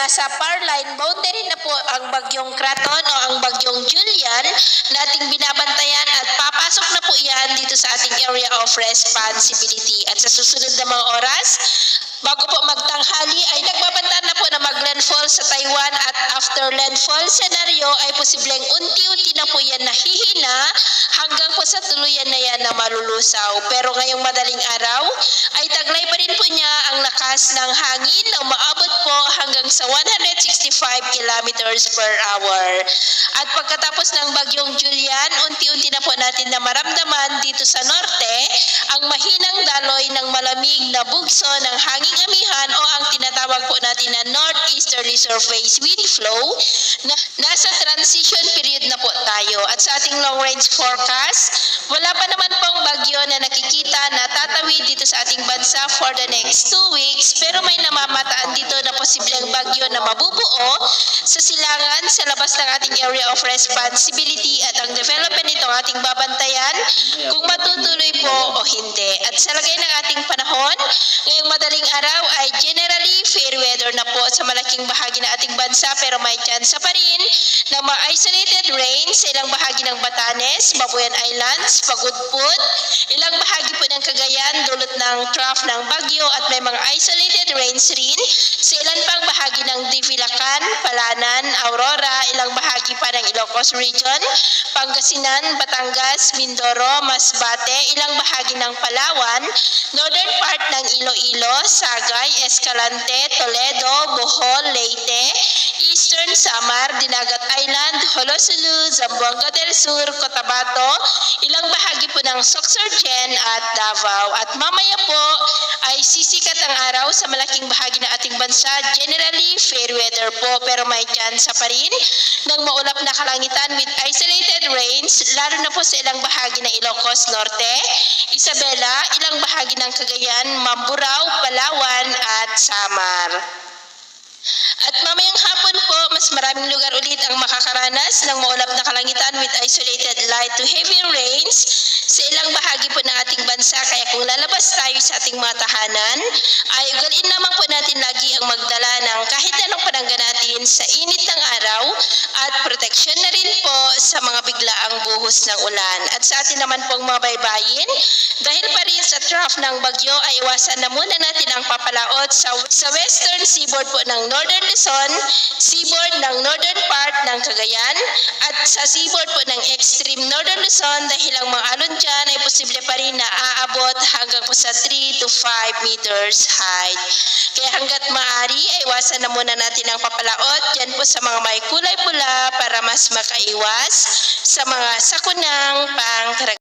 nasa Parline boundary na po ang bagyong Kraton o ang bagyong Julian na ating binabantayan at papasok na po yan dito sa ating area of responsibility. At sa susunod na mga oras, bago po magtanghali ay nagbabanta na po na mag-landfall sa Taiwan at after landfall scenario ay posibleng unti-unti na po yan nahihina hanggang po sa tuluyan na yan na malulusaw. Pero ngayong madaling araw ay taglay pa rin po niya ang lakas ng hangin na umaabot po hanggang sa 165 kilometers per hour. At pagkatapos ng bagyong Julian, unti-unti na po natin na maramdaman dito sa norte ang mahinang daloy ng malamig na bugso ng hanging amihan o ang tinatawag po natin na northeasterly surface wind flow na nasa transition period na po tayo. At sa ating long range forecast, wala pa naman pong bagyo na nakikita na tatawid dito sa ating bansa for the next 2 weeks, pero may namamataan dito na posibleng bagyo na mabubuo sa silangan sa labas ng ating area of responsibility at ang development nito ating babantayan kung matutuloy po o hindi. At sa lagay ng ating panahon, ngayong madaling araw ay generally fair weather na po sa malaking bahagi ng ating bansa, pero may chance pa rin ng mga isolated rain sa ilang bahagi ng Batanes, Babuyan Islands, Pagudpud, ilang bahagi po ng Cagayan dulot ng trough ng bagyo at may mga isolated rains rin sa ilan pang bahagi ng Divilacan, Palanan, Aurora, ilang bahagi pa ng Ilocos Region, Pangasinan, Batangas, Mindoro, Masbate, ilang bahagi ng Palawan, northern part ng Iloilo, Sagay, Escalante, Toledo, Bohol, Leyte, Eastern Samar, Dinagat Island, Holosulu, Zamboanga del Sur, Cotabato, ilang bahagi po ng Sorsogon at Davao. At mamaya po ay sisikat ang araw sa malaking bahagi ng ating bansa. Generally, fair weather po, pero may chance pa rin ng maulap na kalangitan with isolated rains, lalo na po sa ilang bahagi ng Ilocos Norte, Isabela, ilang bahagi ng Cagayan, Mamburao, Palawan at Samar. At mamayang hapon po, mas maraming lugar ulit ang makakaranas ng maulap na kalangitan with isolated light to heavy rains sa ilang bahagi po ng ating bansa. Kaya kung lalabas tayo sa ating mga tahanan, ay ugaliin naman po natin lagi ang magdala ng kahit anong panangga natin sa init ng araw at proteksyon na rin po sa mga biglaang buhos ng ulan. At sa atin naman pong mga baybayin, dahil pa rin sa trough ng bagyo ay iwasan na muna natin ang papalaot sa western seaboard po ng Northern Luzon, seaboard ng northern part ng Cagayan, at sa seaboard po ng extreme Northern Luzon dahil ang mga alon dyan ay posible pa rin na aabot hanggang po sa 3 to 5 meters height. Kaya hanggat maaari ay iwasan na muna natin ang papalaot dyan po sa mga may kulay pula para mas makaiwas sa mga sakunang pangkaragdagan.